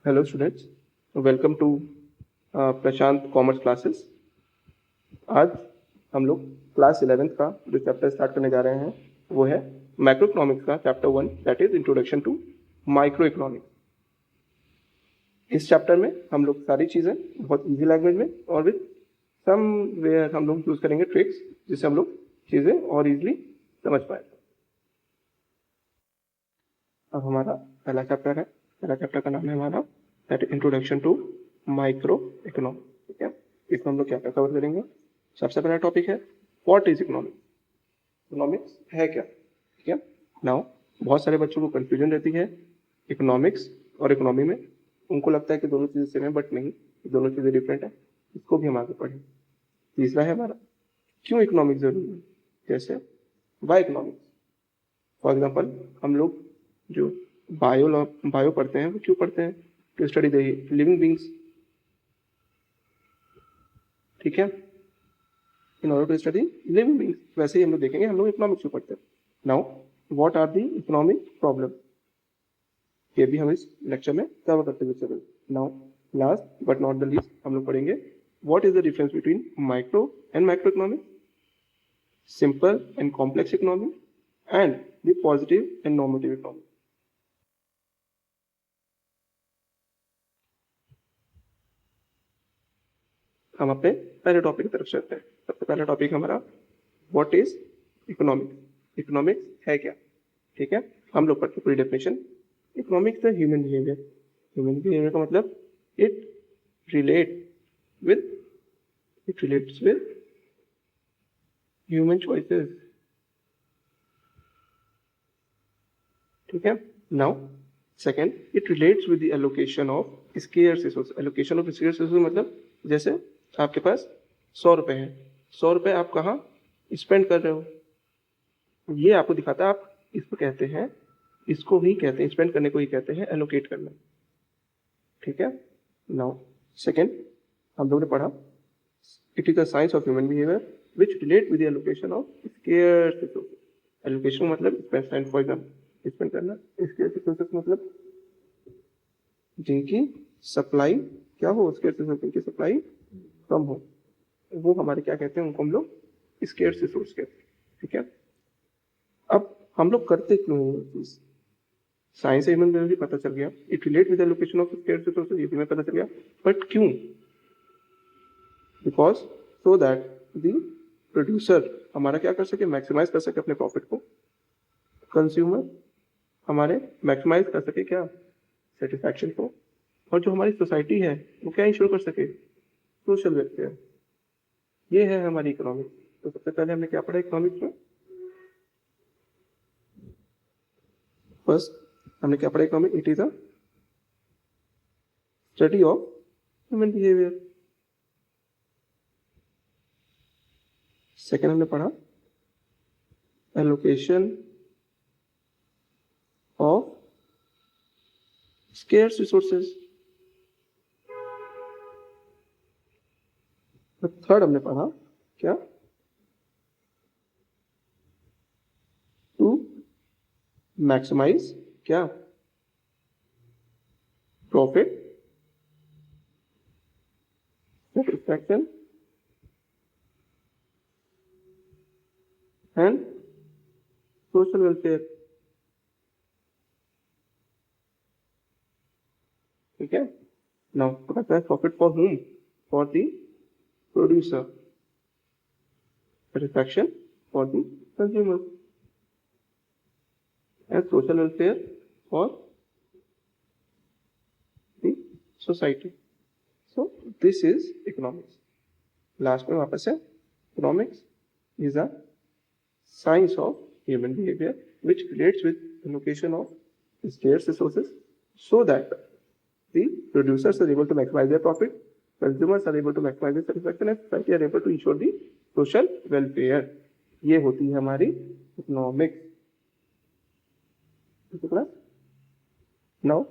Hello students, welcome to Prashant commerce classes. आज हम लोग क्लास 11th का जो चैप्टर स्टार्ट करने जा रहे हैं वो है माइक्रो इकोनॉमिक्स का chapter 1, that is introduction to micro economics. इस चैप्टर में हम लोग सारी चीज़ें बहुत इजी लैंग्वेज में और विद सम वेयर हम लोग यूज़ करेंगे ट्रिक्स, जिससे हम लोग चीज़ें और इजीली समझ पाए। अब हमारा पहला चैप्टर का नाम है हमारा that is introduction to micro economics. ठीक है, इसमें हम लोग क्या क्या कवर करेंगे। सबसे पहला टॉपिक है व्हाट इज इकोनॉमिक्स। इकोनॉमिक्स है क्या। ठीक है, नाउ बहुत सारे बच्चों को कंफ्यूजन रहती है इकोनॉमिक्स और इकोनॉमी में। उनको लगता है कि दोनों चीज़ें सेम है, बट नहीं, दोनों चीज़ें डिफरेंट है। इसको भी हम आगे पढ़ें। तीसरा है हमारा क्यों इकोनॉमिक्स जरूरी है, जैसे वाई इकोनॉमिक्स। फॉर एग्जाम्पल हम लोग जो बायो पढ़ते हैं वो क्यों पढ़ते हैं, to study the living beings. ठीक है, in order to study living beings. वैसे ही हम लोग देखेंगे हम लोग इकोनॉमिक्स क्यों पढ़ते हैं। Now what are the economic problem, ये भी हम इस लेक्चर में कवर करते हुए चलेंगे। Now last but not the least हम लोग पढ़ेंगे what is the difference between micro and micro economic, simple and complex economy, and the positive and normative economy. हम अपने पहले टॉपिक की तरफ चलते हैं। सबसे पहला टॉपिक हमारा व्हाट इज इकोनॉमिक्स। इकोनॉमिक्स है क्या। ठीक है, हम लोग पढ़ते पूरी डेफिनेशन। इकोनॉमिक्स है ह्यूमन बिहेवियर। ह्यूमन बिहेवियर का मतलब it relate with it relates with human choices. ठीक है, now second, it relates with the allocation of scarce resource. Allocation of scarce resource मतलब जैसे आपके पास 100 रुपए है, 100 रुपए आप कहाँ स्पेंड कर रहे हो, ये आपको दिखाता है। आप इसको कहते हैं, इसको ही कहते हैं, स्पेंड करने को ही कहते हैं एलोकेट करना। ठीक है, नाउ सेकेंड हम लोगों ने पढ़ा it is the science of human behaviour which relate with the allocation of scarce resources. Allocation मतलब स्पेंड, फॉर एग्जाम्पल स्पेंड करना। स्केयर्स रिसोर्सेस मतलब जिनकी सप्लाई क्या हो, स्केयर्स रिसोर्स जिनकी सप्लाई कम हो, वो हमारे क्या कहते हैं, उनको हम लोग स्केयर्स रिसोर्स कहते हैं। ठीक है, अब हम लोग करते क्यों है ये चीज, साइंस ह्यूमन बिहेवियर भी पता चल गया, it relate with the location of scarce resources ये भी हमें पता चल गया, बट क्यों, because so that the producer हमारा क्या कर सके, मैक्सिमाइज कर सके अपने प्रॉफिट को, कंज्यूमर हमारे मैक्सिमाइज कर सके क्या, सेटिस्फैक्शन को, और जो हमारी सोसाइटी है वो क्या इंश्योर कर सके, सोशल वेलफेयर। ये है हमारी इकोनॉमिक्स। तो सबसे पहले हमने क्या पढ़ा इकोनॉमिक्स में, फर्स्ट हमने क्या पढ़ा economic, it is a study of human behaviour. Second हमने पढ़ा allocation of scarce resources. Third हमने पढ़ा क्या, टू मैक्सिमाइज क्या, profit, satisfaction and social welfare. ठीक है, नाउ तो कहता है profit for whom, for the producer, satisfaction for the consumer, and social welfare for the society. So this is economics. Last में वापस है, economics is a science of human behavior which relates with allocation of scarce resources so that the producers are able to maximize their profit, consumers are able to maximize their satisfaction, and society are able to ensure the social welfare. ये होती है हमारी economics. Now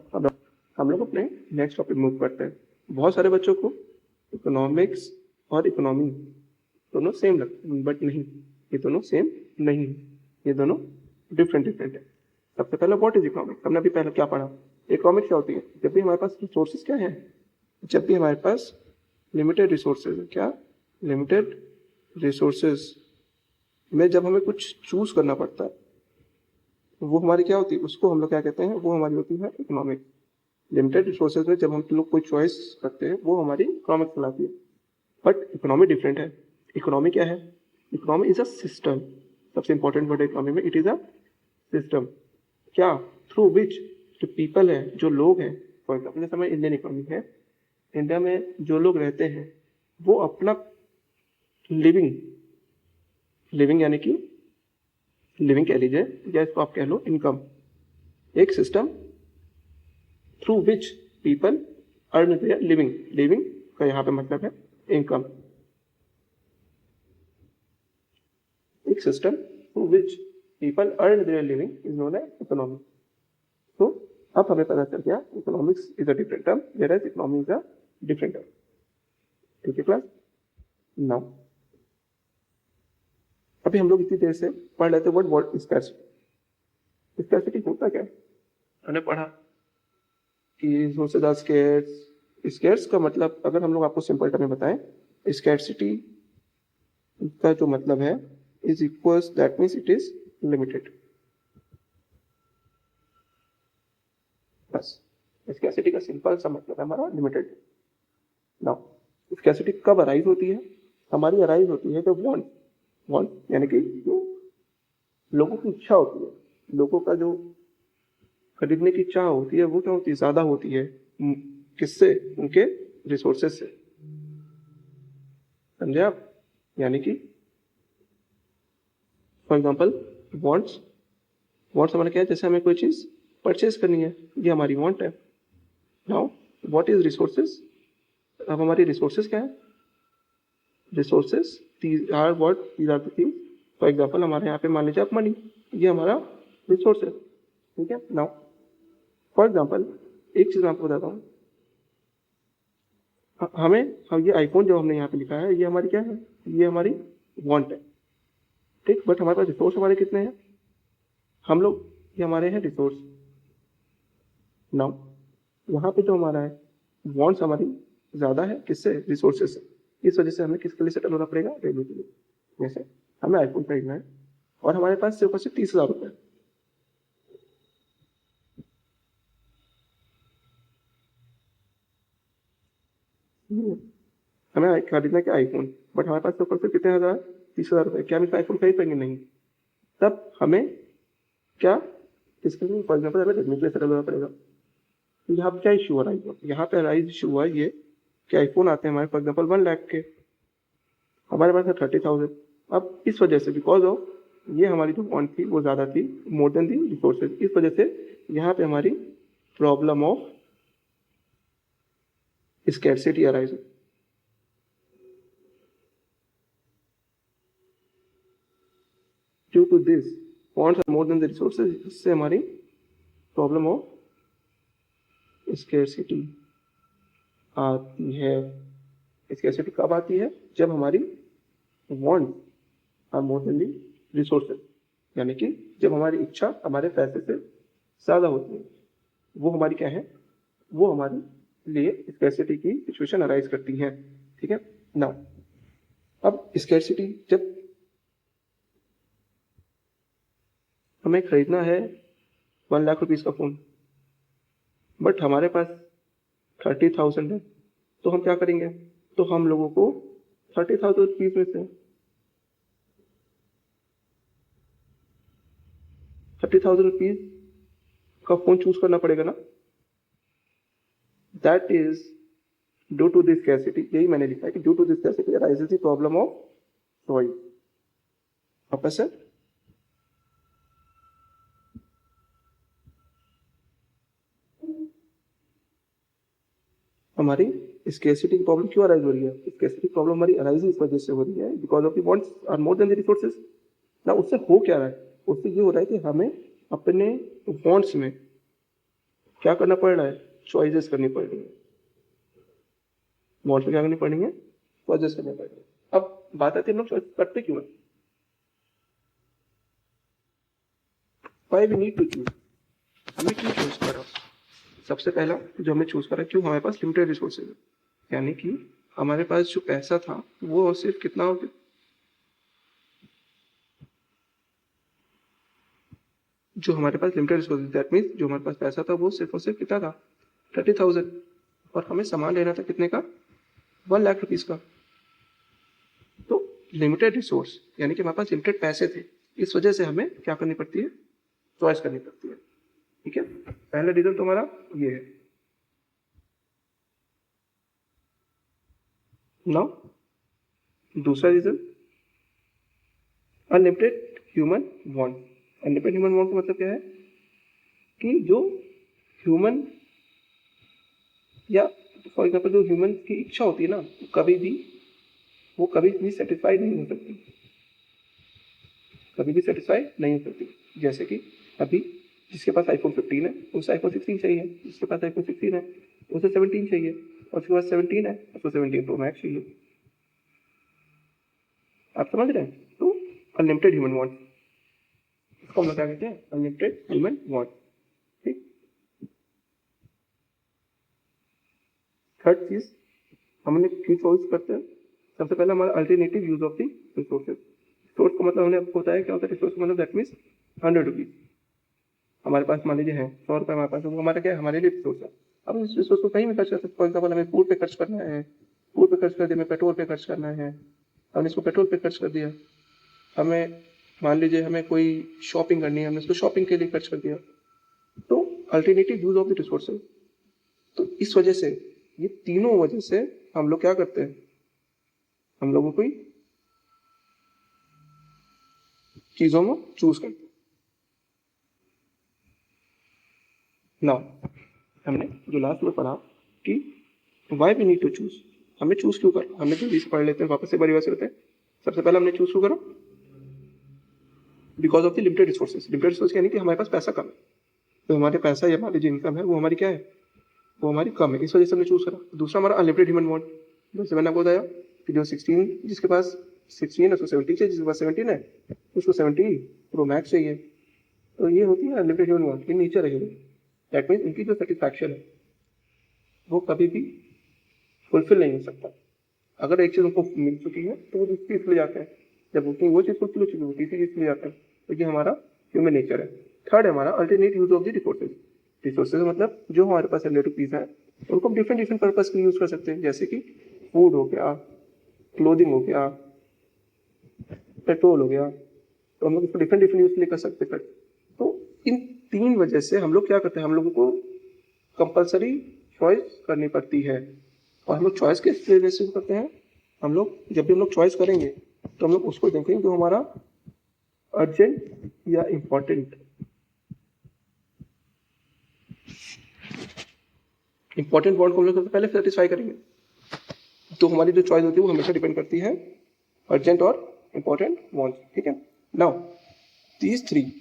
हम लोग अपने next topic move करते हैं। बहुत सारे बच्चों को इकोनॉमिक्स और इकोनॉमी दोनों सेम लगते हैं, बट नहीं, ये दोनों सेम नहीं है, ये दोनों डिफरेंट है। सबसे पहले व्हाट इज इकोनॉमिक्स, हमने अभी पहले क्या पढ़ा, इकोनॉमिक्स क्या होती है? जब भी हमारे पास रिसोर्सेज क्या है, जब भी हमारे पास लिमिटेड रिसोर्सेज है, क्या लिमिटेड रिसोर्सेज में जब हमें कुछ चूज करना पड़ता है, वो हमारी क्या होती है, उसको हम लोग क्या कहते हैं, वो हमारी होती है इकोनॉमिक। लिमिटेड रिसोर्सेज में जब हम लोग कोई चॉइस करते हैं, वो हमारी इकोनॉमिक्स कहलाती है। बट इकोनॉमी डिफरेंट है। इकोनॉमी क्या है? Economy is a system. सबसे इंपॉर्टेंट वर्ड है इकोनॉमी में, इट इज अ सिस्टम। क्या? थ्रू विच जो पीपल है, जो लोग हैं, फॉर एग्जाम्पल जैसे हमारी इंडियन इकोनॉमी है, इंडिया में जो लोग रहते हैं वो अपना लिविंग, लिविंग यानी कि लिविंग कह लीजिए या इसको आप कह लो इनकम, एक system through which people earn their living. Living का यहाँ पे मतलब है इनकम। एक system through which people earn their living is known as economy. तो अब हमें पता चल गया economics is a different term, whereas economy is a different term. ठीक है क्लास? नाउ अभी हम लोग इतनी देर से पढ़ लेते वर्ड व्हाट स्कैर्सिटी। स्कैर्सिटी होता क्या? हमने पढ़ा कि रिसोर्सेज आर स्केर्स। स्केर्स का मतलब अगर हम लोग आपको सिंपल टर्म में बताएं, स्कैर्सिटी का जो मतलब है is equals, that means it is limited. बस स्कैर्सिटी का सिंपल सा मतलब है हमारा लिमिटेड। नाउ स्कैर्सिटी कब अराइज होती है? हमारी अराइज होती है जब वांट यानी कि जो लोगों की इच्छा होती है, लोगों का जो खरीदने की इच्छा होती है, वो क्या होती है? ज्यादा होती है। किससे? उनके रिसोर्सेज से। समझे आप? यानी कि फॉर एग्जाम्पल वांट्स, वांट्स हमारा क्या है? जैसे हमें कोई चीज परचेज करनी है, ये हमारी वांट है। Now what is resources? अब हमारी रिसोर्सेज क्या है? Resources these are what, these are the things. For example हमारे यहाँ पे मान लीजिए आप मनी, ये हमारा रिसोर्स है। ठीक है? नाउ फॉर एग्जाम्पल एक चीज मैं आपको बताता हूँ, हमें ये आईफोन जो हमने यहाँ पे लिखा है, ये हमारी क्या है? ये हमारी वांट है। ठीक, बट हमारे पास रिसोर्स हमारे कितने हैं? हम लोग, ये हमारे हैं रिसोर्स। नाउ यहाँ पे जो हमारा है वांट्स हमारी ज्यादा है, किससे? रिसोर्सेज से। इस वजह से हमें किसके लिए सेटल होना पड़ेगा? वैल्यू के लिए। जैसे हमें आईफोन खरीदना है और हमारे पास सिर्फ 30,000 रुपए है। हमें खरीदना क्या? आईफोन। बट हमारे पास सिर्फ कितने हजार? 30,000 रुपए। क्या हम इस आईफोन खरीद पाएंगे? नहीं। तब हमें क्या, किसके लिए? फॉर एग्जाम्पल हमें रेडमी के लिए सेटल होना पड़ेगा। तो यहाँ पे क्या इशू हो रहा है? यहाँ पे राइज इशू हुआ है ये कि आईफोन आते हैं हमारे फॉर एग्जाम्पल 1 लाख के, हमारे पास है 30,000। अब इस वजह से बिकॉज ऑफ ये हमारी जो वांट थी वो ज्यादा थी, मोर देन दी रिसोर्सेज, इस वजह से यहाँ पे हमारी problem of scarcity arise. Due to this wants are more than the resources, इससे हमारी प्रॉब्लम ऑफ स्कैर्सिटी आती है। स्कैर्सिटी कब आती है? जब हमारी want are more than the resources, यानी कि जब हमारी इच्छा हमारे पैसे से ज्यादा होती है, वो हमारी क्या है? वो हमारे लिए स्कैर्सिटी की सिचुएशन अराइज करती है। ठीक है? नाउ अब स्कैर्सिटी, जब हमें खरीदना है 1 लाख रुपीज का फोन, बट हमारे पास 30,000 है, तो हम क्या करेंगे? तो हम लोगों को 30,000 रुपीज में से 30,000 रुपीज का फोन चूज करना पड़ेगा ना। That is due to this scarcity. यही मैंने लिखा है कि due to this scarcity arises the problem of choice. अब सर हमारी स्कैर्सिटी की प्रॉब्लम क्यों अराइज हो रही है? स्कैर्सिटी प्रॉब्लम हमारी अराइज इस वजह से हो रही है because of the wants are more than the resources. ना उससे हो क्या रहा है? उससे ये हो रहा है कि हमें अपने वांट्स में क्या करना पड़ रहा है? चॉइसेस करनी पड़ रही है। वांट्स में क्या करनी पड़ रही है? चॉइसेस करनी पड़ रही है। अब बात आती है हम लोग चॉइस करते क्यों है? Why we need to choose? हमें क्यों चूज करो? सबसे पहला जो हमने चूज करा, क्यों हमारे पास लिमिटेड रिसोर्सेज है, यानी कि हमारे पास जो पैसा था वो सिर्फ कितना हो, जो हमारे पास लिमिटेड रिसोर्सेज, दैट मीन्स जो हमारे पास पैसा था वो सिर्फ और सिर्फ कितना था, 30,000, और हमें सामान लेना था कितने का, 1,00,000 रुपीज का। तो लिमिटेड रिसोर्स यानी कि हमारे पास लिमिटेड पैसे थे, इस वजह से हमें क्या करनी पड़ती है, चॉइस करनी पड़ती है। ठीक है, पहला रीजन तो हमारा ये है। नाउ दूसरा reason, unlimited human want. Unlimited human want का मतलब क्या है कि जो ह्यूमन या फॉर एग्जाम्पल जो ह्यूमन की इच्छा होती है ना, वो कभी भी सेटिस्फाइड नहीं हो सकती, कभी भी सेटिस्फाइड नहीं हो सकती। जैसे कि अभी जिसके पास iPhone 15 है उसे iPhone 16 चाहिए, जिसके पास iPhone 16 है उसे 17 चाहिए, और उसके पास 17 है उसको 17 Pro Max चाहिए। आप समझ रहे हैं? तो अनलिमिटेड ह्यूमन वांट, इसको हम लोग क्या कहते हैं, अनलिमिटेड ह्यूमन वांट। ठीक, थर्ड चीज हमने क्यों चॉइस करते हैं, सबसे पहले हमारा alternative use of the resources. Resource का मतलब हमने आपको बताया क्या होता है, रिसोर्स का मतलब दैट मीन्स 100 रुपीज हमारे पास मान लीजिए है, 100 रुपये हमारे पास, वो हमारा क्या है, हमारे लिए रिसोर्स है। अब इस रिसोर्स को कहीं भी खर्च कर सकते, फॉर एग्जाम्पल हमें फूड पे खर्च करना है, फूड पे खर्च कर दिया, हमें पेट्रोल पे खर्च करना है, हमने इसको पेट्रोल पे खर्च कर दिया। हमें मान लीजिए हमें कोई शॉपिंग करनी है, हमने इसको शॉपिंग के लिए खर्च कर दिया। तो alternative use of the resources. तो इस वजह से, ये तीनों वजह से हम लोग क्या करते हैं, हम लोगों को चीजों में चूज करते हैं। नाउ हमने जो लास्ट में पढ़ा कि why we need to choose, हमें चूज क्यों करना, हमने जल्दी से पढ़ लेते हैं, वापस से बारी बारी करते हैं। सबसे पहले हमने चूज क्यों करा, because of the limited resources. Limited resource यानी कि हमारे पास पैसा कम है, तो हमारे पैसा या हमारी जो इनकम है वो हमारी क्या है, वो हमारी कम है, इस वजह से हमने चूज करा। दूसरा हमारा अनलिमिटेड ह्यूमन वांट, जैसे मैंने आपको बताया कि जो 16, जिसके पास 16 है उसको 17 चाहिए, जिसके पास 17 है उसको 17 प्रो मैक्स चाहिए। तो ये होती है अनलिमिटेड ह्यूमन वांट की नेचर है। दैट मीन्स उनकी जो सेटिस्फैक्शन है वो कभी भी फुलफिल नहीं हो सकता। अगर एक चीज उनको मिल चुकी है तो वो दूसरी चीज ले जाते हैं, जब उनकी वो चीज फुलफिल हो चुकी है वो तीसरी चीज ले जाते हैं। तो ये हमारा ह्यूमन नेचर है। थर्ड है हमारा alternate use of the resources. Resources मतलब जो हमारे पास अवेलेबल पीस है उनको हम डिफरेंट डिफरेंट पर्पज के लिए यूज कर सकते हैं, जैसे कि फूड हो गया, क्लोथिंग हो गया, पेट्रोल हो गया, तो हम लोग इसको डिफरेंट डिफरेंट यूज के लिए कर सकते हैं। तो इन तीन वजह से हम लोग क्या करते हैं, हम लोगों को कंपलसरी चॉइस करनी पड़ती है। और हम लोग चॉइस किस वजह से करते हैं, हम लोग जब भी हम लोग चॉइस करेंगे तो हम लोग उसको देखेंगे जो हमारा अर्जेंट या इम्पोर्टेंट, इंपॉर्टेंट वांट को हम लोग सबसे पहले सेटिस्फाई करेंगे। तो हमारी जो चॉइस होती है वो हमेशा डिपेंड करती है अर्जेंट और इंपॉर्टेंट वांट। ठीक है, now these three,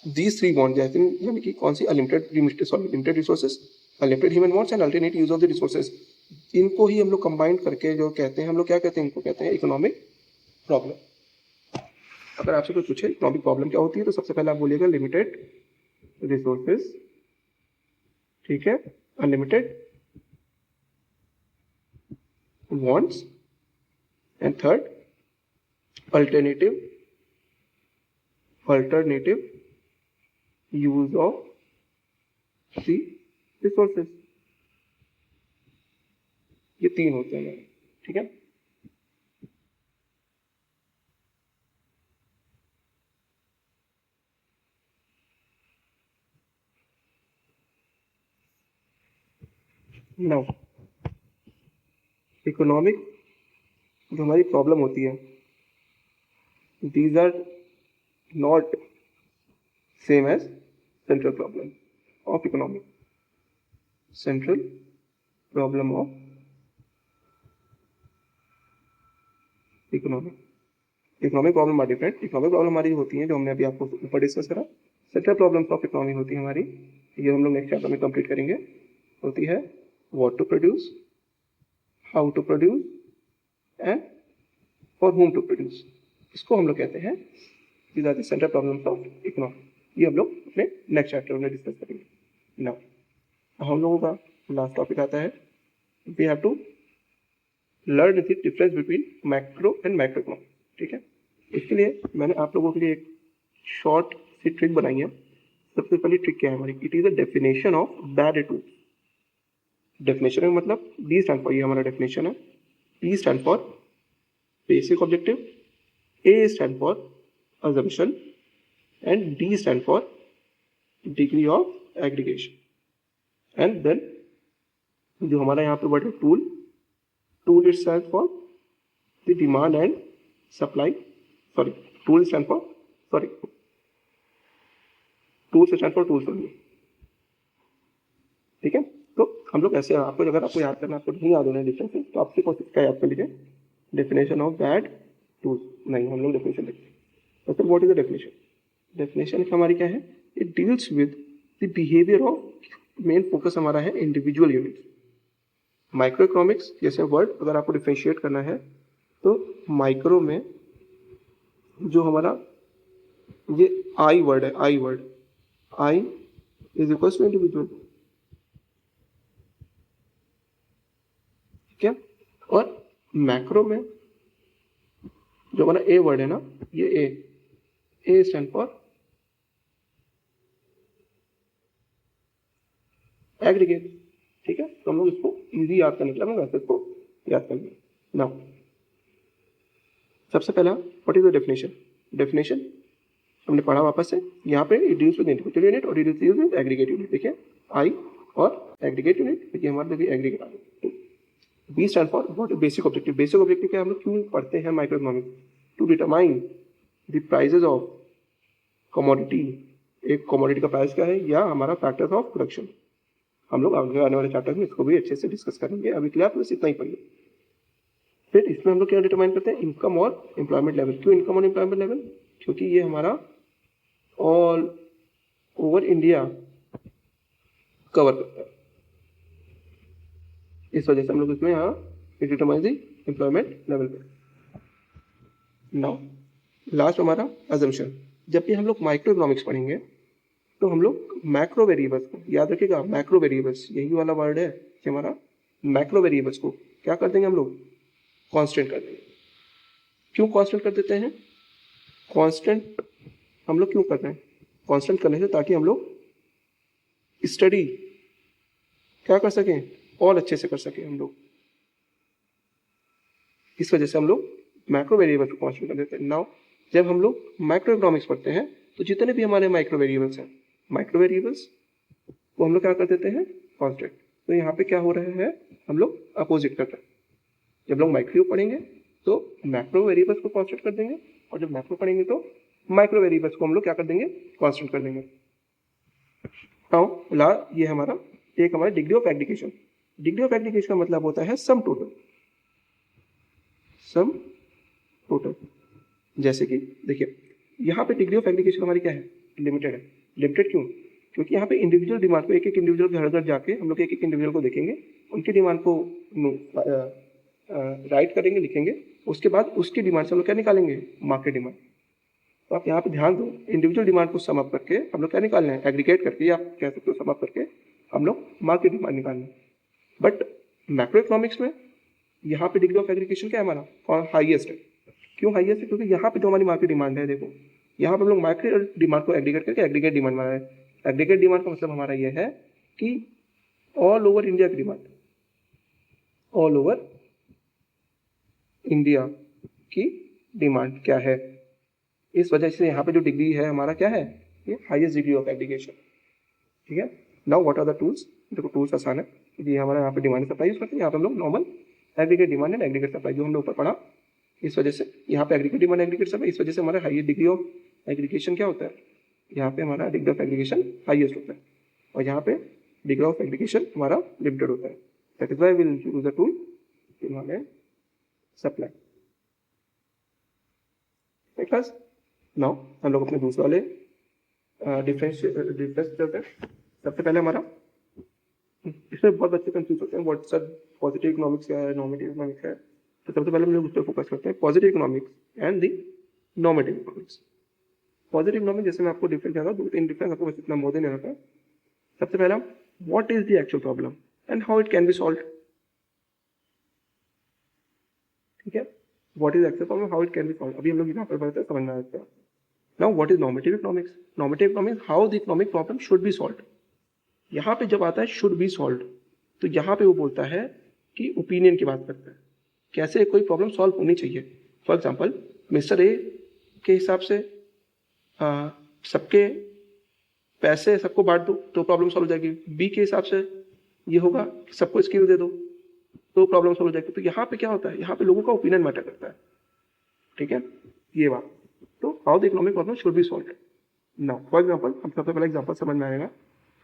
these three bonds यानी कि कौन सी, limited resources, unlimited human wants and alternate use of the resources, इनको ही हम लोग कंबाइन करके जो कहते हैं, हम लोग क्या कहते हैं, इनको कहते हैं इकोनॉमिक प्रॉब्लम। अगर आपसे कोई पूछे इकोनॉमिक प्रॉब्लम क्या होती है तो सबसे पहले आप बोलिएगा लिमिटेड रिसोर्सेज, ठीक है, unlimited wants, and third alternative use of the resources. ये तीन होते हैं, ठीक है। नाउ इकोनॉमिक जो हमारी प्रॉब्लम होती है, these are not same as central problem of economic. Central problem of economic problem are different. Economic problem हमारी होती है जो हमने अभी आपको ऊपर डिस्कस करा। सेंट्रल प्रॉब्लम्स ऑफ इकोनॉमी होती है हमारी, ये हम लोग नेक्स्ट चैप्टर में कंप्लीट करेंगे। होती है what to produce, how to produce, and for whom to produce. इसको हम लोग कहते हैं these are the central problems of economy. ये हम लोग अपने नेक्स्ट चैप्टर में डिस्कस करेंगे। नाउ हम लोगों का लास्ट टॉपिक आता है, we have to learn the difference between macro and micro economy. ठीक है, इसके लिए मैंने आप लोगों के लिए एक शॉर्ट सी ट्रिक बनाई है। सबसे पहली ट्रिक क्या है हमारी, it is a definition of bad tool. Definition का मतलब डी स्टैंड फॉर, ये हमारा डेफिनेशन है। P stand for basic objective, A stand for assumption and D stand for degree of aggregation। And then जो हमारा यहाँ पे वर्ड है tool, tool it stands for the demand and supply, sorry, tool stand for, sorry, tool stand for tools only। ठीक है, तो हम लोग ऐसे, आपको अगर आपको याद करना, आपको नहीं याद होना डिफरेंस, तो आपसे कोशिश क्या याद कर लीजिए, डेफिनेशन ऑफ बैड टूल्स। नहीं, हम लोग डेफिनेशन देखते हैं। तो what is the definition? Definition हमारी क्या है, it deals with the behaviour of, main focus हमारा है इंडिविजुअल यूनिट्स। माइक्रो इकोनॉमिक्स जैसे वर्ड अगर आपको डिफ्रेंशिएट करना है तो माइक्रो में जो हमारा ये आई वर्ड है, I word, I is equal to individual. क्या, और मैक्रो में जो हमारा ए वर्ड है ना, ये ए स्टैंड फॉर एग्रीगेट। ठीक है, तो हम लोग इसको इजी याद करने के लिए हम वैसे इसको याद करेंगे। नाउ सबसे पहला what is the definition? Definition हमने पढ़ा वापस से, यहाँ पे it deals with individual unit और it deals with aggregate unit. देखिए आई और एग्रीगेट यूनिट, देखिए हमारे लिए एग्रीगेट आ गया। B stand for what is basic objective. Basic objective क्या हम लोग क्यों पढ़ते हैं micro economics? To determine the prices of commodity. एक कमोडिटी का प्राइस क्या है, या हमारा फैक्टर्स ऑफ प्रोडक्शन। हम लोग आगे आने वाले चैप्टर में इसको भी अच्छे से डिस्कस करेंगे, अभी के लिए आप बस इतना ही पढ़िए। फिर इसमें हम लोग क्या डिटरमाइन करते हैं, इनकम और एम्प्लॉयमेंट लेवल। क्यों इनकम और एम्प्लॉयमेंट लेवल? क्योंकि ये हमारा ऑल ओवर इंडिया कवर करता है, इस वजह से हम लोग इसमें यहाँ डिटरमाइन दी एम्प्लॉयमेंट लेवल पे। नाउ लास्ट हमारा अजम्पशन। जब भी हम लोग माइक्रो इकोनॉमिक्स पढ़ेंगे तो हम लोग मैक्रो वेरिएबल्स को, याद रखिएगा मैक्रो वेरिएबल्स यही वाला वर्ड है कि हमारा मैक्रो वेरिएबल्स को क्या कर देंगे हम लोग, कांस्टेंट कर देंगे। क्यों कांस्टेंट कर देते हैं? कांस्टेंट हम लोग क्यों कर रहे हैं? कांस्टेंट करने से ताकि हम लोग स्टडी क्या कर सकें, और अच्छे से कर सकें हम लोग। इस वजह से हम लोग मैक्रो वेरिएबल्स को कांस्टेंट कर देते हैं। नाउ जब हम लोग माइक्रो इकोनॉमिक्स पढ़ते हैं तो जितने भी हमारे माइक्रो वेरिएबल्स हैं, माइक्रो वेरिएबल्स को हम लोग क्या कर देते हैं, कांस्टेंट। तो यहाँ पे क्या हो रहा है, हम लोग अपोजिट कर रहे हैं। जब लोग माइक्रो पढ़ेंगे तो मैक्रो वेरिएबल्स को कांस्टेंट कर देंगे, और जब मैक्रो पढ़ेंगे तो माइक्रो वेरिएबल्स को हम लोग क्या कर देंगे, कांस्टेंट कर देंगे। नाउ ये हमारा एक हमारा degree of aggregation. Degree of aggregation का मतलब होता है सम टोटल, सम टोटल। जैसे कि देखिए यहाँ पे डिग्री ऑफ एग्रीगेशन हमारी क्या है, लिमिटेड है। लिमिटेड क्यों? क्योंकि यहाँ पे इंडिविजुअल डिमांड को, एक एक इंडिविजुअल घर घर जाके हम लोग एक एक इंडिविजुअल को देखेंगे, उनकी डिमांड को राइट करेंगे, लिखेंगे, उसके बाद उसकी डिमांड से हम लोग क्या निकालेंगे, मार्केट डिमांड। तो आप यहाँ पे ध्यान दो, इंडिविजुअल डिमांड को सम अप करके हम लोग क्या निकालना है, एग्रीगेट करके, या आप कह सकते हो सम अप करके हम लोग मार्केट डिमांड निकालना है। बट मैक्रो इकोनॉमिक्स में यहाँ पे डिग्री ऑफ एग्रीगेशन क्या है हमारा, हाईएस्ट है। क्यों हाईएस्ट है? क्योंकि यहाँ पे जो हमारी मार्केट डिमांड है, देखो यहाँ पे हम लोग मार्केट डिमांड को एग्रीगेट करके एग्रीगेट डिमांड बना रहे हैं। एग्रीगेट डिमांड का मतलब हमारा ये है कि ऑल ओवर इंडिया की डिमांड, ऑल ओवर इंडिया की डिमांड क्या है। इस वजह से यहाँ पे जो डिग्री है हमारा क्या है, ये हाईएस्ट डिग्री ऑफ एग्रीगेशन। ठीक है, now what are the tools? देखो टूल्स आसान है, ये हमारा यहाँ पे डिमांड सप्लाई यूज करते हैं, यहाँ पे हम लोग normal aggregate demand and aggregate supply जो हम लोग ऊपर पढ़ा, इस वजह से यहाँ पे एग्रीगेट डिमांड एग्रीगेट सप्लाई, इस वजह से हमारा हाईएस्ट डिग्री ऑफ एग्रीगेशन क्या होता है, यहाँ पे हमारा डिग्री ऑफ एग्रीगेशन हाईएस्ट होता है, और यहाँ पे डिग्री ऑफ एग्रीगेशन हमारा लिमिटेड होता है। That is why we will use the tool demand and supply. Because now हम लोग अपने दूसरे वाले डिफरेंस चलते हैं। सबसे पहले हमारा, इसमें बहुत बच्चे कंफ्यूज होते हैं व्हाट्स पॉजिटिव इकोनॉमिक्स क्या है, नॉर्मेटिव इकोनॉमिक्स है। तो सबसे पहले हम लोग उस पर फोकस करते हैं, positive economics and the normative economics. Positive economics जैसे मैं आपको डिफरेंस दिया था, 2-3 डिफरेंस आपको बस इतना मोर देन रहता है। सबसे पहला, what is the actual problem and how it can be solve. ठीक है, what is actual problem, how it can be solve, अभी हम लोग यहाँ पर पढ़ते हैं, समझ में आता है। Now what is normative economics, normative economics how the economic problem should be solve. यहाँ पे जब आता है शुड बी सॉल्व, तो यहाँ पे वो बोलता है कि ओपिनियन की बात करता है, कैसे कोई प्रॉब्लम सॉल्व होनी चाहिए। फॉर एग्जाम्पल, मिस्टर ए के हिसाब से सबके पैसे सबको बांट दो तो प्रॉब्लम सॉल्व हो जाएगी। बी के हिसाब से ये होगा कि सबको स्किल दे दो तो प्रॉब्लम सॉल्व हो जाएगी। तो यहाँ पे क्या होता है, यहाँ पे लोगों का ओपिनियन मैटर करता है। ठीक है, ये बात। तो how the economic problem should be solve. Now for example, हम सबसे पहले एग्जाम्पल समझ में आएगा।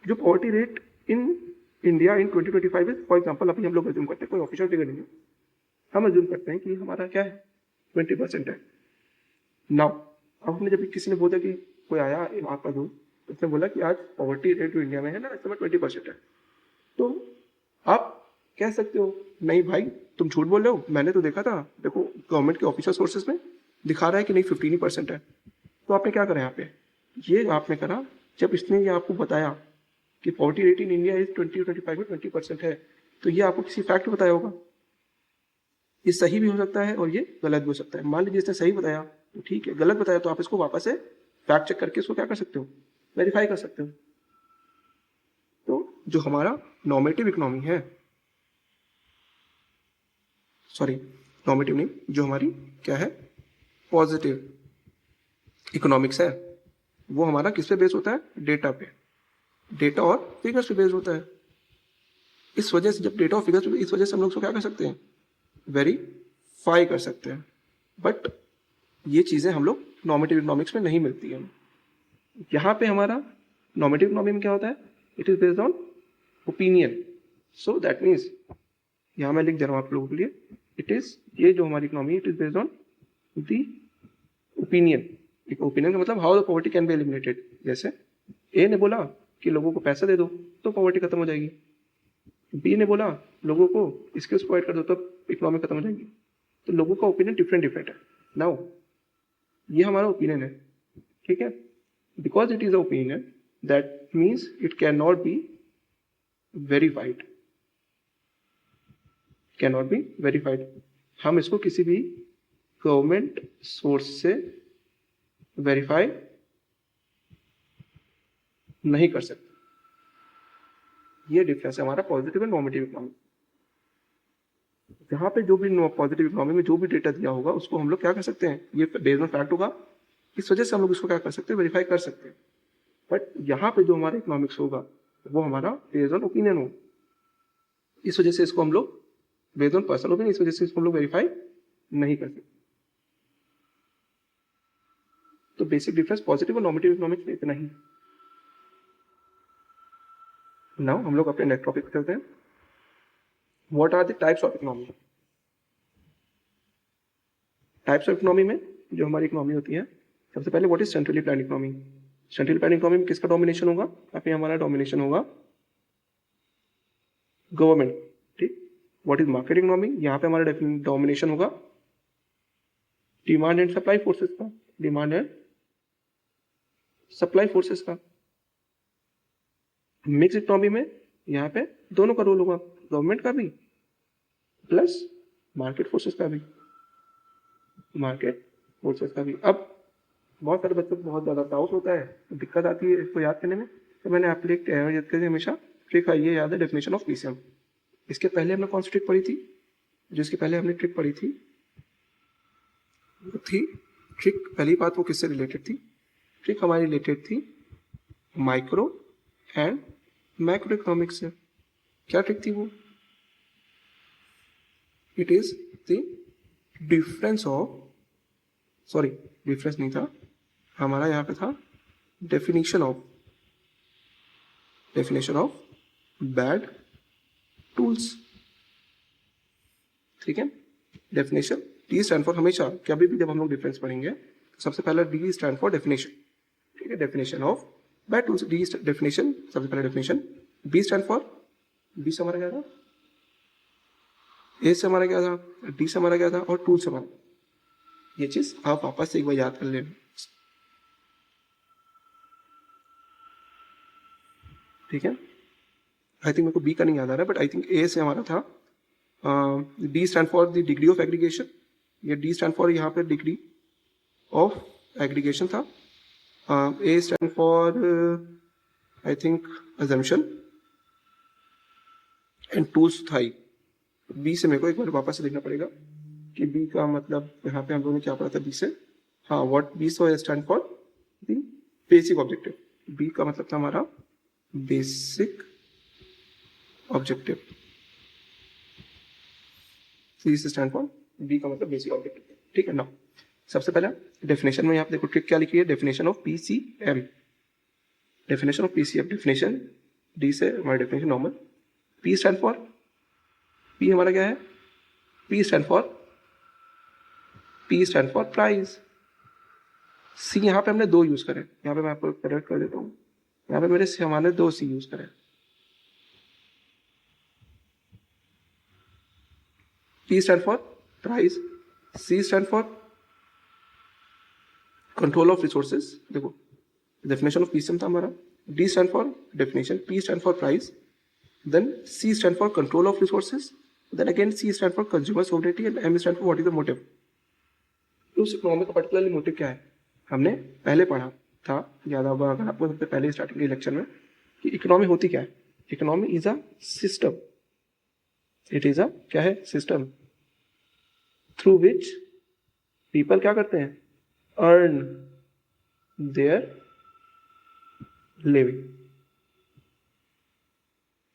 जो poverty rate in India in 2025 is, for example अभी हम लोग अज्यूम करते हैं, कोई ऑफिशियल फिगर नहीं है, हम अज्यूम करते हैं कि हमारा क्या है 20% है। नाउ अब हमने जब किसी ने बोला कि कोई आया आपका दोस्त, उसने बोला कि आज पॉवर्टी रेट जो इंडिया में है ना इस समय 20% है, तो आप कह सकते हो नहीं भाई तुम झूठ बोल रहे हो, मैंने तो देखा था, देखो गवर्नमेंट के ऑफिशियल सोर्सेज में दिखा रहा है कि नहीं 15% है। तो आपने क्या करा यहाँ पे, ये आपने करा जब इसने ये आपको बताया कि poverty rate in India is 2025 में 20% है, तो ये आपको किसी फैक्ट बताया होगा। ये सही भी हो सकता है और ये गलत भी हो सकता है। मान लीजिए इसने सही बताया तो ठीक है, गलत बताया तो आप इसको वापस से फैक्ट चेक करके इसको क्या कर सकते हो, वेरीफाई कर सकते हो। तो जो हमारा नॉर्मेटिव इकोनॉमी है, सॉरी नॉर्मेटिव नहीं, जो हमारी क्या है पॉजिटिव इकोनॉमिक्स है, वो हमारा किस पे बेस होता है, डेटा पे, डेटा और फिगर्स पे बेस होता है। इस वजह से जब डेटा और फिगर्स पे, इस वजह से हम लोग उसको क्या कर सकते हैं, वेरीफाई कर सकते हैं। बट ये चीज़ें हम लोग नॉर्मेटिव इकोनॉमिक्स में नहीं मिलती हैं। यहाँ पे हमारा नॉर्मेटिव इकोनॉमी में क्या होता है, it is based on opinion. So that means यहाँ मैं लिख दे रहा हूँ आप लोगों के लिए, इट इज, ये जो हमारी economy it is based on the opinion. Opinion का मतलब how the poverty can be eliminated. जैसे ए ने बोला कि लोगों को पैसा दे दो तो पॉवर्टी खत्म हो जाएगी, बी ने बोला लोगों को स्किल्स प्रोवाइड कर दो तो इकोनॉमी खत्म हो जाएगी। तो लोगों का ओपिनियन डिफरेंट है। नाउ ये हमारा ओपिनियन है, ठीक है, because it is a opinion that means it can not be verified, can not be verified. हम इसको किसी भी गवर्नमेंट सोर्स से वेरीफाई नहीं कर सकते। ये डिफरेंस है हमारा पॉजिटिव एंड नॉर्मेटिव इकोनॉमी। जहाँ पे जो भी पॉजिटिव इकोनॉमी में जो भी डेटा दिया होगा उसको हम लोग क्या कर सकते हैं, ये बेस्ड ऑन फैक्ट होगा, इस वजह से हम लोग इसको क्या कर सकते हैं, वेरीफाई कर सकते हैं। बट यहाँ पे जो हमारा इकोनॉमिक्स होगा वो हमारा बेस्ड ऑन ओपिनियन हो, इस वजह से इसको हम लोग बेस्ड ऑन पर्सनल ओपिनियन, इस वजह से इसको हम लोग वेरीफाई नहीं कर सकते। तो बेसिक डिफरेंस पॉजिटिव और नॉर्मेटिव इकोनॉमिक्स में इतना ही। नाउ हम लोग अपने नेक्स्ट टॉपिक पे चलते हैं, what are the types of economy. Types of economy में जो हमारी इकोनॉमी होती है, सबसे पहले what is centrally plan economy. Centrally plan economy में किसका डोमिनेशन होगा, यहाँ पे हमारा डोमिनेशन होगा गवर्नमेंट, ठीक। व्हाट इज मार्केट इकोनॉमी, यहाँ पे हमारा डोमिनेशन होगा डिमांड एंड सप्लाई फोर्सेस का, डिमांड एंड सप्लाई फोर्सेस का। मिक्स इकोनॉमी में यहाँ पे दोनों का रोल होगा, गवर्नमेंट का भी प्लस मार्केट फोर्सेस का भी, मार्केट फोर्सेस का भी। अब बहुत सारे बच्चों को बहुत ज़्यादा डाउट होता है, दिक्कत आती है इसको याद करने में, तो मैंने आप लोग याद करके हमेशा ट्रिक ये याद है, डेफिनेशन ऑफ पीसीएम। इसके पहले हमने कौन सी ट्रिक पढ़ी थी, जो इसके पहले हमने ट्रिक पढ़ी थी वो थी ट्रिक, पहली बात वो किससे रिलेटेड थी, ट्रिक हमारी रिलेटेड थी माइक्रो एंड मैक्रो इकोनॉमिक्स से। क्या ट्रिक थी वो, it is the difference of, sorry difference नहीं था हमारा, यहाँ पे था डेफिनेशन ऑफ बैड टूल्स, ठीक है। डेफिनेशन डी स्टैंड फॉर, हमेशा कभी भी जब हम लोग डिफरेंस पढ़ेंगे तो सबसे पहला डी स्टैंड फॉर डेफिनेशन, ठीक है, definition of bad tools, D definition सबसे पहला definition, B stand for, B से हमारा क्या था, ए से हमारा क्या था, डी से हमारा क्या था और टूल से हमारा, ये चीज आप वापस से एक बार याद कर लेना। ठीक है, आई थिंक मेरे को बी का नहीं याद आ रहा, बट आई थिंक ए से हमारा था D stand for the degree of aggregation, ये डी स्टैंड फॉर यहाँ पे डिग्री ऑफ एग्रीगेशन था, A stand for I think assumption and tools था ही। बी से मेरे को एक बार वापस से देखना पड़ेगा कि बी का मतलब यहाँ पे हम लोगों ने क्या पढ़ा था बी से। हाँ, what B so stand for the basic objective, B का मतलब था हमारा बेसिक ऑब्जेक्टिव, सी से स्टैंड फॉर बी का मतलब बेसिक ऑब्जेक्टिव। ठीक है ना, सबसे पहला डेफिनेशन में यहाँ पे देखो ट्रिक क्या लिखी है, definition of PCM, definition of PCM, definition D से हमारा definition normal, P stand for, P हमारा क्या है, पी स्टैंड फॉर प्राइस, सी यहाँ पे हमने दो यूज करे, यहाँ पे मैं आपको करेक्ट कर देता हूँ, यहाँ पे मेरे से हमारे दो सी यूज करे, P stand for price, C stand for control of resources। देखो definition of PCM था हमारा, D stand for definition, P stand for price, then C stand for control of resources, then again C stand for consumer sovereignty and M stand for what is the motive। तो उस economy का particularly motive क्या है, हमने पहले पढ़ा था, याद होगा अगर आपको सबसे पहले स्टार्टिंग के लेक्चर में, कि इकोनॉमी होती क्या है, economy is a system, it is अ क्या है, सिस्टम थ्रू विच पीपल क्या करते हैं, अर्न देयर लिविंग।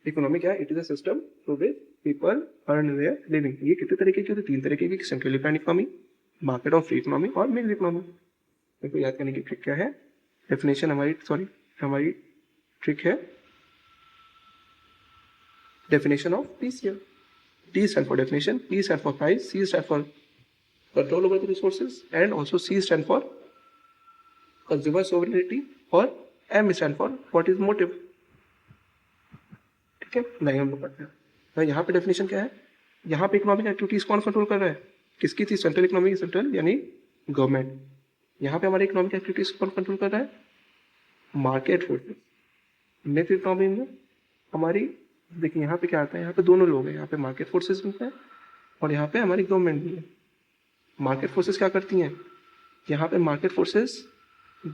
इकोनॉमी क्या है, it is a system through which people earn their living. ये कितने तरीके की होती है, तीन तरीके की, centrally plan economy, market of free economy और मिक्स इकोनॉमी। देखो याद करने की ट्रिक क्या है, डेफिनेशन हमारी ट्रिक है definition of PCM, D stand for definition, P stand for price, C stand for control over the resources, and also C stand for consumer sovereignty और M stand for what is motive। ठीक है, नहीं हम लोग पढ़ते हैं तो यहाँ पे डेफिनेशन क्या है, यहाँ पे इकोनॉमिक एक्टिविटीज कौन कंट्रोल कर रहा है, किसकी थी, सेंट्रल इकोनॉमिक, सेंट्रल यानी गवर्नमेंट। यहाँ पे हमारे इकोनॉमिक एक्टिविटीज कौन कंट्रोल कर रहा है, मार्केट फोर्सेस। नेक्स्ट इकोनॉमी में हमारी देखिए यहाँ पे क्या आता है, यहाँ पे दोनों लोग हैं, यहाँ पे मार्केट फोर्सेस भी हैं और यहाँ पे हमारी गवर्नमेंट भी है। मार्केट फोर्सेस क्या करती हैं, यहाँ पे market forces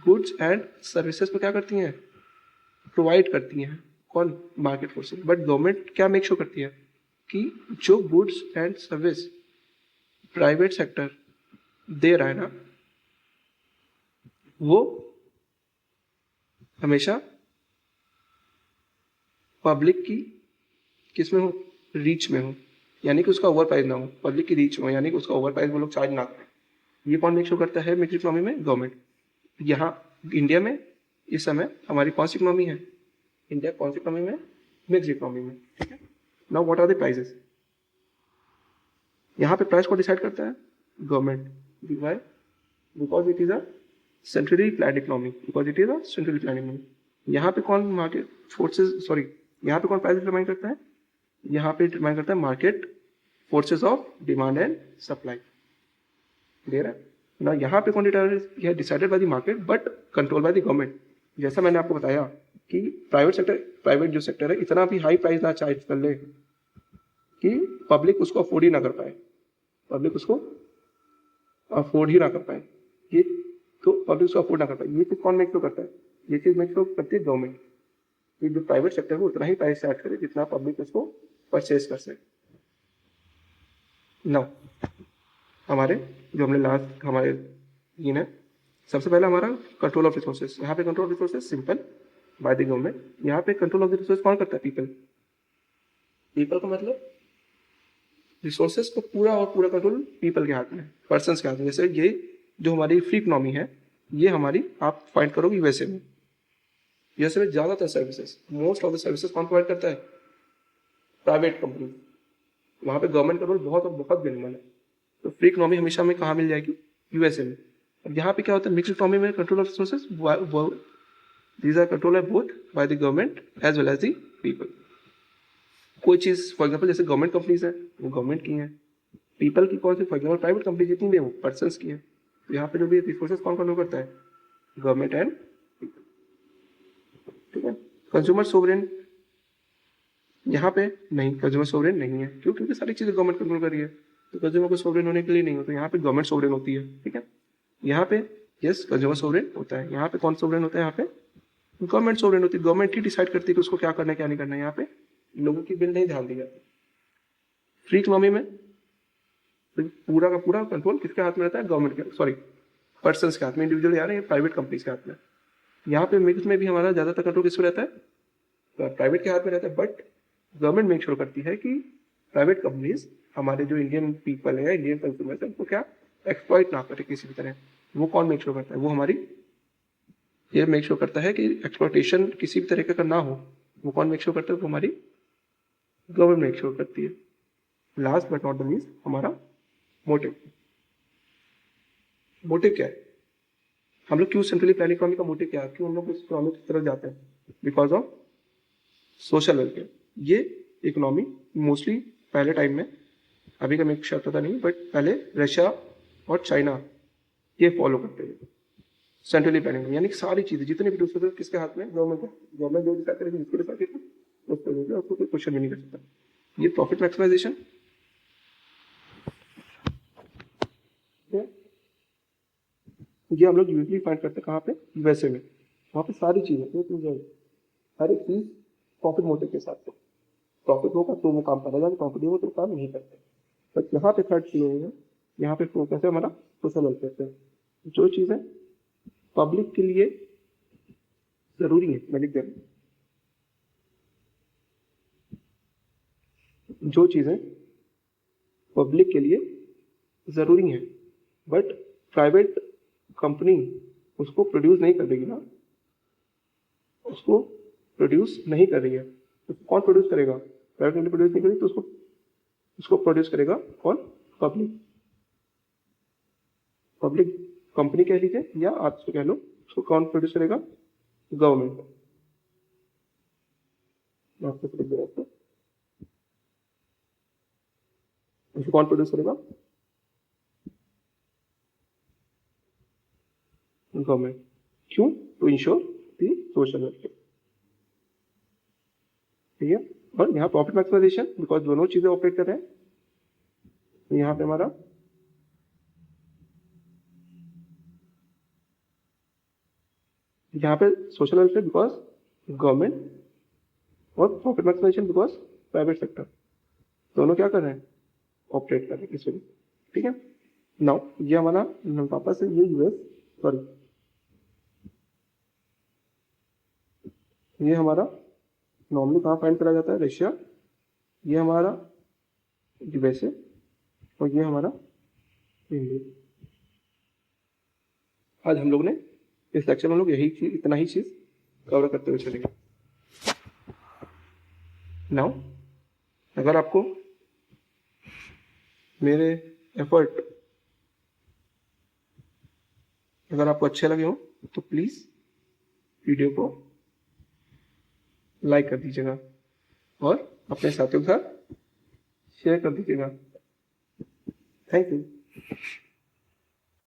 goods and services को क्या करती हैं, प्रोवाइड करती हैं, कौन, मार्केट फोर्सेस। बट गवर्नमेंट क्या मेक श्योर करती है कि जो goods and service private sector दे रहा है ना, वो हमेशा पब्लिक की किस में हो, रीच में हो, यानी कि उसका ओवर प्राइस ना हो, पब्लिक की रीच में हो, यानी कि उसका ओवर प्राइस वो लोग चार्ज ना करें। ये कौन मेक श्योर करता है मिक्स इकोनॉमी में, गवर्नमेंट। यहाँ इंडिया में इस समय हमारी कौन सी इकोनॉमी है, इंडिया कौन सी इकोनॉमी में, मिक्स इकोनॉमी में। ठीक है, now what are the prices, यहाँ पे प्राइस को डिसाइड करता है government, why, because it is a centrally plan economy, because it is a centrally plan economy. यहाँ पे कौन मार्केट फोर्सेस, सॉरी यहाँ पे कौन प्राइस डिटरमाइन करता है, यहाँ पे डिटरमाइन करता है market forces of demand and supply. Clear है ना, यहाँ पे कौन decided by the market but control by the government. जैसा मैंने आपको बताया कि प्राइवेट जो सेक्टर है इतना भी हाई प्राइस ना चार्ज कर ले कि पब्लिक उसको अफोर्ड ही ना कर पाए, पब्लिक उसको अफोर्ड ही ना कर पाए, ये तो पब्लिक उसको अफोर्ड ना कर पाए, ये चीज कौन मेक श्योर करता है, ये चीज मेक श्योर करती है गवर्नमेंट, कि जो प्राइवेट सेक्टर है उतना ही प्राइस चार्ज करे जितना पब्लिक उसको परचेज कर सके। नाउ हमारे जो हमने लास्ट हमारे इन है, सबसे पहला हमारा कंट्रोल ऑफ रिसोर्सेज। यहाँ पे control of resources simple bye the government, यहाँ पे कंट्रोल ऑफ द रिसोर्स कौन करता है, पीपल। पीपल का मतलब रिसोर्सेज को पूरा और पूरा कंट्रोल पीपल के हाथ में, पर्सन के हाथ में। जैसे ये जो हमारी फ्री इकोनॉमी है, ये हमारी आप फाइंड करोगे यूएसए में, यूएसए में ज्यादातर services, most of the services कौन प्रोवाइड करता है, प्राइवेट कंपनी। वहाँ पे गवर्नमेंट का रोल बहुत और बहुत मिनिमल है। तो फ्री इकोनॉमी हमेशा हमें कहाँ मिल जाएगी, यूएसए में। अब यहाँ पे क्या होता है, मिक्स इकोनॉमी में control of resources, these are control both by the government as well as the people. कोई चीज फॉर एग्जाम्पल जैसे गवर्नमेंट कंपनीज है वो गवर्नमेंट की है, पीपल की कौन सी, फॉर एग्जाम्पल प्राइवेट कंपनी जितनी भी है वो पर्सन की है। तो यहाँ पे जो भी रिसोर्सेज कौन कंट्रोल करता है, गवर्नमेंट एंड, ठीक है। कंज्यूमर सोवरेन यहाँ पे नहीं, कंज्यूमर सोवरेन नहीं है, क्यों, क्योंकि सारी चीजें गवर्नमेंट कंट्रोल कर रही है, तो कंज्यूमर को सोवरेन होने के लिए नहीं होता, यहाँ पे गवर्नमेंट सोवरेन होती है, ठीक है। यहाँ पे यस कंज्यूमर सोवरेन होता है, यहाँ पे कौन सोवरेन होता है, यहाँ पे गवर्नमेंट सोवरेन होती है, गवर्नमेंट ही डिसाइड करती है कि उसको क्या करना है क्या नहीं करना है, यहाँ पे लोगों की बिल नहीं ध्यान दी जाती। फ्री इकोनॉमी में तो पूरा का पूरा कंट्रोल किसके हाथ में रहता है, गवर्नमेंट के, सॉरी पर्सन के हाथ में, इंडिविजुअल यार प्राइवेट कंपनीज के हाथ में। यहाँ पे मिक्स में भी हमारा ज्यादातर कंट्रोल किस पे रहता है, प्राइवेट के हाथ में रहता है, बट गवर्नमेंट मेक श्योर करती है कि प्राइवेट कंपनीज हमारे जो इंडियन पीपल है, इंडियन कंज्यूमर्स है, उनको क्या एक्सप्लॉइट ना करे किसी भी तरह। वो कौन मेक श्योर करता है, वो हमारी ये मेक श्योर करता है कि एक्सप्लॉइटेशन किसी भी तरीके का ना हो, वो कौन मेक श्योर करता है, वो हमारी गवर्नमेंट मेक श्योर करती है। Last but not the least हमारा मोटिव। मोटिव क्या है, हम लोग क्यों सेंट्रली प्लान इकोनॉमी का मोटिव क्या है, क्यों हम लोग इस इकोनॉमी की तरफ जाते हैं, बिकॉज ऑफ सोशल वेलफेयर। ये इकोनॉमी मोस्टली पहले टाइम में, अभी का मेरे को पता नहीं, बट पहले रशिया और चाइना ये फॉलो करते थे सेंट्रली प्लानिंग, यानी कि सारी चीजें जितने भी दूसरे किसके हाथ में, गवर्नमेंट जो डिसाइड करेगी, जिसको डिसाइड करेगी उस पर उसको कोई क्वेश्चन भी नहीं कर सकता। ये प्रॉफिट मैक्सिमाइजेशन, ये हम लोग यूजली फाइंड करते हैं कहाँ पे, यूएसए में। वहाँ पे सारी चीजें हर एक चीज प्रॉफिट मोटिव के साथ, प्रॉफिट होगा तो वो काम करेगा, प्रॉफिट नहीं हो तो काम नहीं करते। बट यहाँ पे थर्ड चीज है, यहाँ पे फोकस है हमारा सोशल वेलफेयर पे। जो चीजें पब्लिक के लिए जरूरी है, मैं लिख दे रहा हूं, जो चीजें पब्लिक के लिए जरूरी है बट प्राइवेट कंपनी उसको प्रोड्यूस नहीं कर रही ना, उसको प्रोड्यूस नहीं कर रही है, तो कौन प्रोड्यूस करेगा, प्राइवेट कंपनी प्रोड्यूस नहीं करेगी तो उसको प्रोड्यूस करेगा कौन, पब्लिक। पब्लिक कंपनी कह लीजिए या आप कह लो, उसको कौन प्रोड्यूस करेगा, गवर्नमेंट। उसको कौन प्रोड्यूस करेगा, गवर्नमेंट। क्यों, to ensure the social welfare, ठीक है। और यहाँ प्रॉफिट मैक्सिमाइजेशन, बिकॉज दोनों चीजें ऑपरेट कर रहे हैं, तो यहाँ पे हमारा यहाँ पे सोशल वेलफेयर बिकॉज गवर्नमेंट, और profit maximisation because private sector, दोनों क्या कर रहे हैं, ऑपरेट कर रहे हैं किसी भी, ठीक है। नाउ ये हमारा वापस से ये यूएस, सॉरी ये हमारा नॉर्मली कहाँ फाइंड करा जाता है, रशिया, ये हमारा यूएसए, और ये हमारा इंडिया। आज हम लोग ने इस लेक्चर में हम लोग यही चीज, इतना ही चीज कवर करते हुए चलेंगे। नाउ अगर आपको मेरे एफर्ट अगर आपको अच्छे लगे हो तो प्लीज वीडियो को लाइक कर दीजिएगा और अपने साथियों के साथ शेयर कर दीजिएगा। Thank you.